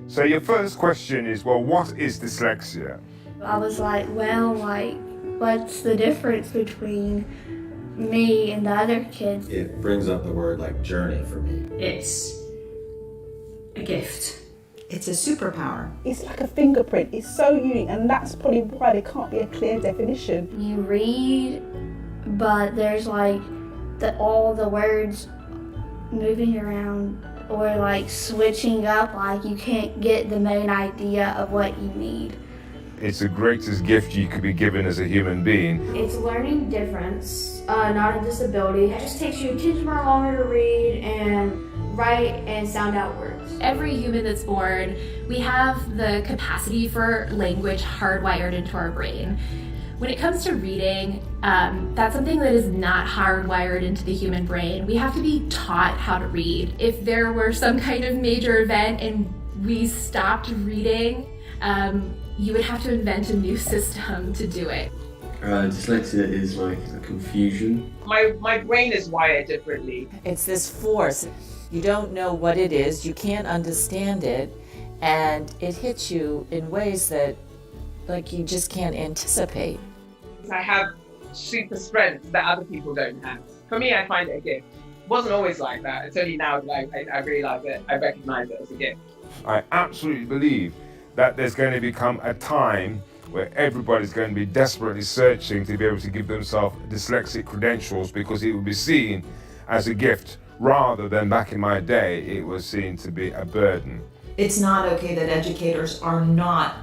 So your first question is, well, what is dyslexia? I was like, well, like, what's the difference between me and the other kids? It brings up the word like journey for me. It's a gift. It's a superpower. It's like a fingerprint. It's so unique, and that's probably why there can't be a clear definition. You read, but there's like all the words moving around or like switching up, like you can't get the main idea of what you need. It's the greatest gift you could be given as a human being. It's a learning difference, not a disability. It just takes you 10 times longer to read and write and sound out words. Every human that's born, we have the capacity for language hardwired into our brain. When it comes to reading, that's something that is not hardwired into the human brain. We have to be taught how to read. If there were some kind of major event and we stopped reading, you would have to invent a new system to do it. Dyslexia is like a confusion. My brain is wired differently. It's this force. You don't know what it is, you can't understand it, and it hits you in ways that like you just can't anticipate. I have super strength that other people don't have. For me, I find it a gift. It wasn't always like that. It's only now that I realize it, I recognize it as a gift. I absolutely believe that there's going to become a time where everybody's going to be desperately searching to be able to give themselves dyslexic credentials, because it will be seen as a gift rather than back in my day it was seen to be a burden. It's not okay that educators are not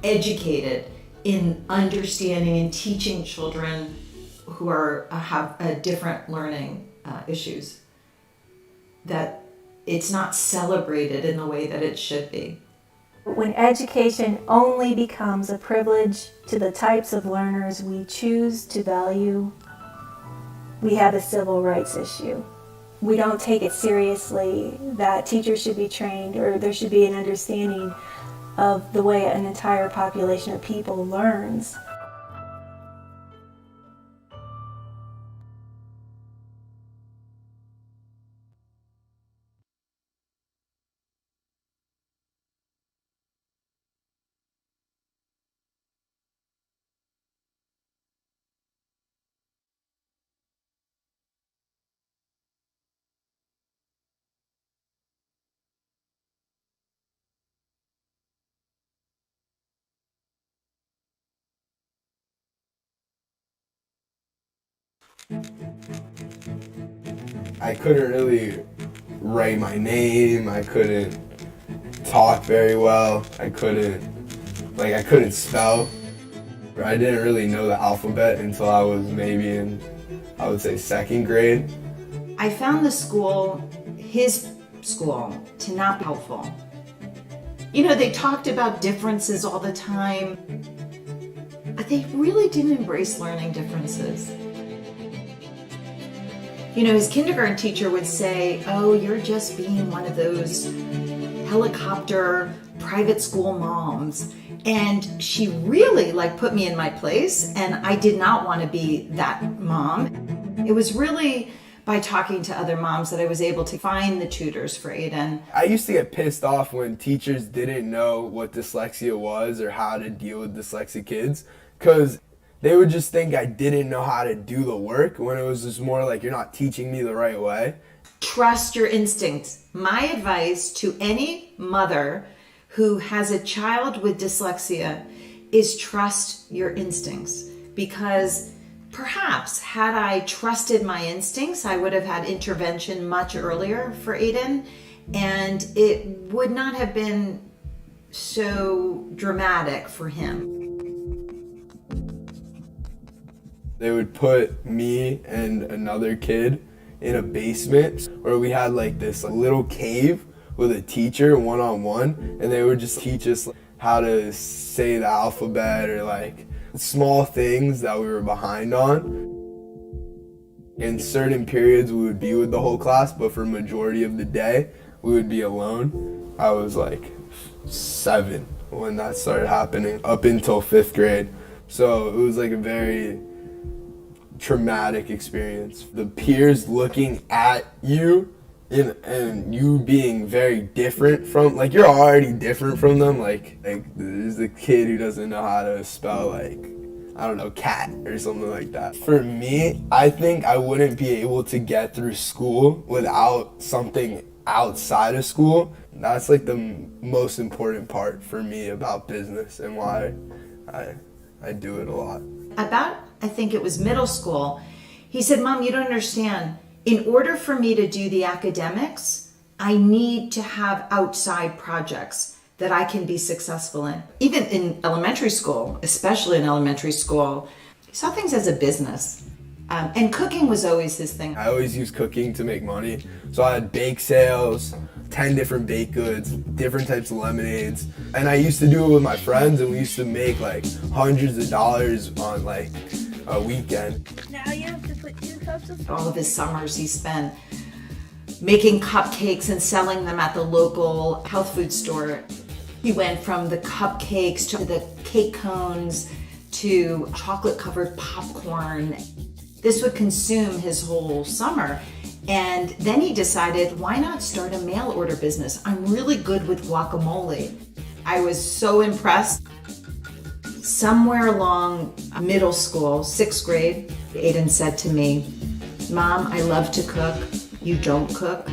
educated in understanding and teaching children who have different learning issues. That it's not celebrated in the way that it should be. When education only becomes a privilege to the types of learners we choose to value, we have a civil rights issue. We don't take it seriously that teachers should be trained, or there should be an understanding of the way an entire population of people learns. I couldn't really write my name, I couldn't talk very well, I couldn't spell. I didn't really know the alphabet until I was maybe in, I would say, second grade. I found his school, to not be helpful. You know, they talked about differences all the time, but they really didn't embrace learning differences. You know, his kindergarten teacher would say, oh, you're just being one of those helicopter private school moms. And she really put me in my place, and I did not want to be that mom. It was really by talking to other moms that I was able to find the tutors for Aiden. I used to get pissed off when teachers didn't know what dyslexia was or how to deal with dyslexic kids, because they would just think I didn't know how to do the work, when it was just more like, you're not teaching me the right way. Trust your instincts. My advice to any mother who has a child with dyslexia is trust your instincts, because perhaps had I trusted my instincts, I would have had intervention much earlier for Aiden, and it would not have been so dramatic for him. They would put me and another kid in a basement where we had this little cave with a teacher one-on-one, and they would just teach us how to say the alphabet or small things that we were behind on. In certain periods we would be with the whole class, but for majority of the day we would be alone. I was 7 when that started happening, up until 5th grade. So it was a very traumatic experience. The peers looking at you and you being very different from, like, you're already different from them. Like there's a kid who doesn't know how to spell, like, I don't know, cat or something like that. For me, I think I wouldn't be able to get through school without something outside of school. That's like the most important part for me about business and why I do it a lot. About, I think it was middle school, he said, Mom, you don't understand. In order for me to do the academics, I need to have outside projects that I can be successful in. Even in elementary school, especially in elementary school, he saw things as a business. And cooking was always his thing. I always use cooking to make money. So I had bake sales, 10 different baked goods, different types of lemonades. And I used to do it with my friends, and we used to make like hundreds of dollars on like a weekend. Now you have to put 2 cups of All of his summers he spent making cupcakes and selling them at the local health food store. He went from the cupcakes to the cake cones to chocolate covered popcorn. This would consume his whole summer. And then he decided, why not start a mail order business? I'm really good with guacamole. I was so impressed. Somewhere along middle school, 6th grade, Aiden said to me, Mom, I love to cook. You don't cook.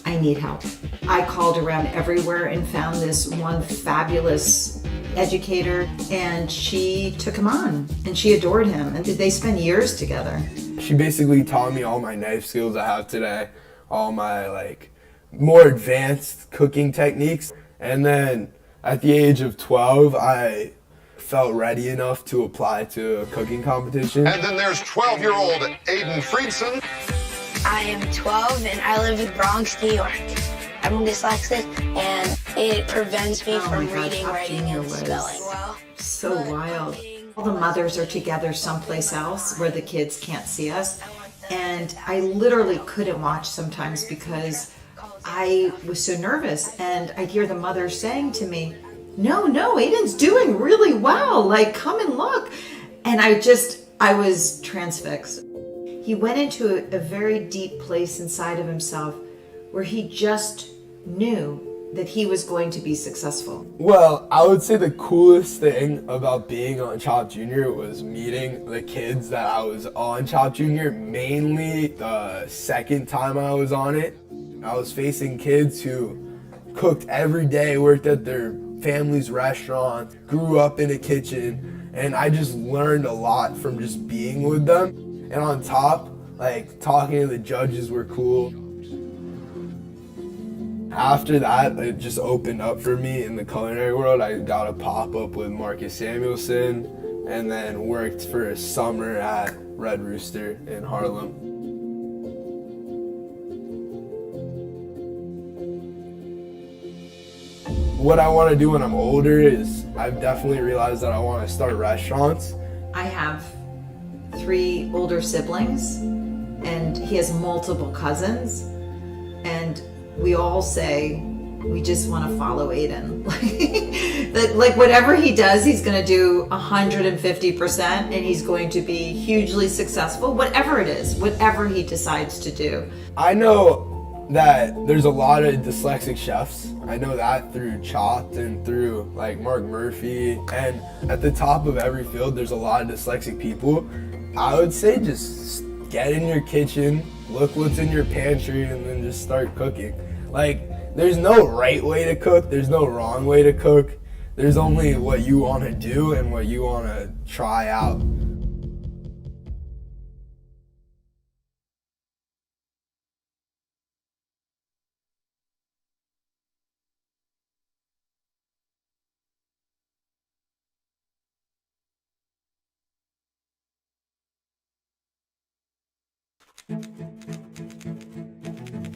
I need help. I called around everywhere and found this one fabulous educator, and she took him on, and she adored him, and they spent years together. She basically taught me all my knife skills I have today, all my like more advanced cooking techniques. And then at the age of 12, I felt ready enough to apply to a cooking competition. And then there's 12-year-old Aiden Friedson. I am 12 and I live in Bronx, New York. I'm dyslexic and it prevents me from reading, writing, and spelling well. So wild. All the mothers are together someplace else where the kids can't see us. And I literally couldn't watch sometimes because I was so nervous. And I'd hear the mother saying to me, no, Aiden's doing really well. Like, come and look. And I was transfixed. He went into a very deep place inside of himself where he just knew that he was going to be successful. Well, I would say the coolest thing about being on Chop Junior was meeting the kids that I was on Chop Junior, mainly the second time I was on it. I was facing kids who cooked every day, worked at their family's restaurant, grew up in a kitchen, and I just learned a lot from just being with them. And on top, like, talking to the judges were cool. After that, it just opened up for me in the culinary world. I got a pop-up with Marcus Samuelson, and then worked for a summer at Red Rooster in Harlem. What I want to do when I'm older is, I've definitely realized that I want to start restaurants. I have 3 older siblings, and he has multiple cousins, and we all say we just want to follow Aiden. Like whatever he does, he's going to do 150%, and he's going to be hugely successful, whatever it is, whatever he decides to do. I know that there's a lot of dyslexic chefs. I know that through Chopped and through like Mark Murphy, and at the top of every field there's a lot of dyslexic people. I would say just get in your kitchen, look what's in your pantry, and then just start cooking. Like, there's no right way to cook, there's no wrong way to cook. There's only what you want to do and what you want to try out.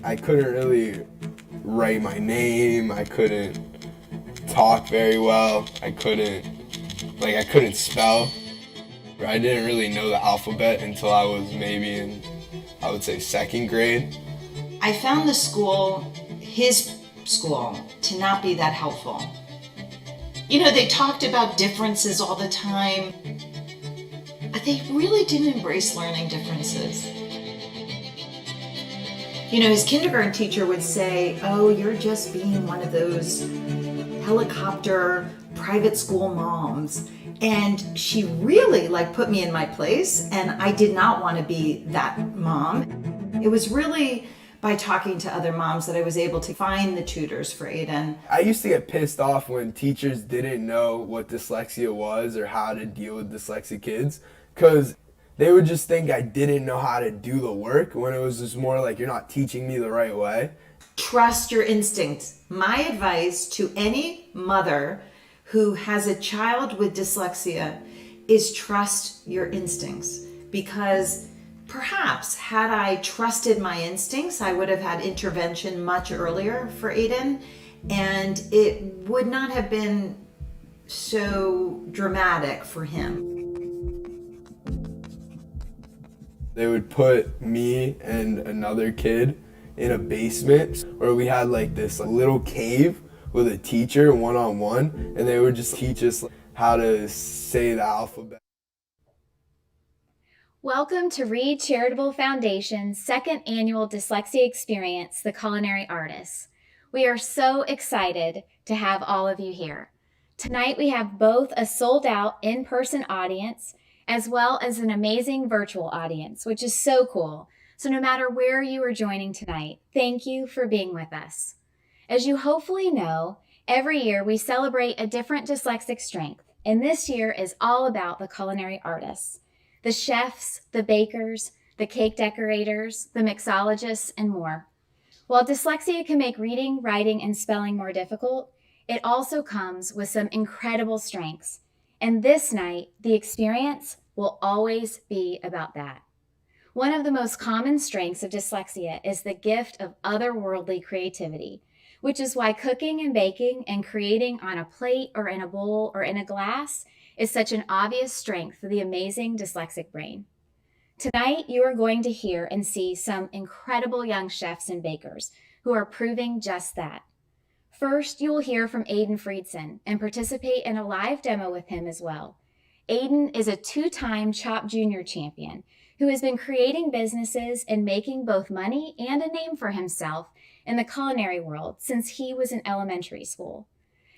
I couldn't really write my name, I couldn't talk very well, I couldn't spell. I didn't really know the alphabet until I was maybe in, I would say, 2nd grade. I found the school, his school, to not be that helpful. You know, they talked about differences all the time, but they really didn't embrace learning differences. You know, his kindergarten teacher would say, "Oh, you're just being one of those helicopter private school moms." And she really put me in my place, and I did not want to be that mom. It was really by talking to other moms that I was able to find the tutors for Aiden. I used to get pissed off when teachers didn't know what dyslexia was or how to deal with dyslexic kids, because they would just think I didn't know how to do the work, when it was just more like, you're not teaching me the right way. Trust your instincts. My advice to any mother who has a child with dyslexia is trust your instincts, because perhaps had I trusted my instincts, I would have had intervention much earlier for Aiden, and it would not have been so dramatic for him. They would put me and another kid in a basement where we had this little cave with a teacher one-on-one, and they would just teach us how to say the alphabet. Welcome to Reed Charitable Foundation's second annual Dyslexia Experience, The Culinary Artists. We are so excited to have all of you here. Tonight we have both a sold-out in-person audience as well as an amazing virtual audience, which is so cool. So no matter where you are joining tonight, thank you for being with us. As you hopefully know, every year we celebrate a different dyslexic strength, and this year is all about the culinary artists. The chefs, the bakers, the cake decorators, the mixologists, and more. While dyslexia can make reading, writing, and spelling more difficult, it also comes with some incredible strengths. And this night, the experience will always be about that. One of the most common strengths of dyslexia is the gift of otherworldly creativity, which is why cooking and baking and creating on a plate or in a bowl or in a glass is such an obvious strength for the amazing dyslexic brain. Tonight, you are going to hear and see some incredible young chefs and bakers who are proving just that. First, you will hear from Aiden Friedson and participate in a live demo with him as well. Aiden is a two-time CHOP Junior champion who has been creating businesses and making both money and a name for himself in the culinary world since he was in elementary school.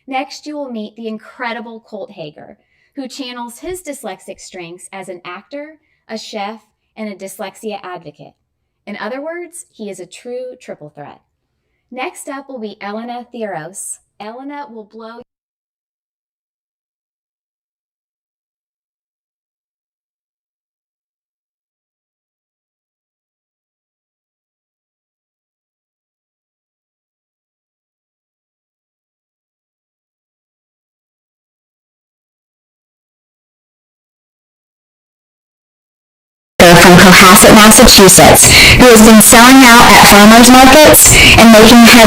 Next, you will meet the incredible Colt Hager, who channels his dyslexic strengths as an actor, a chef, and a dyslexia advocate. In other words, he is a true triple threat. Next up will be Elena Theros. Elena will blow from Cohasset, Massachusetts, who has been selling out at farmers markets and making her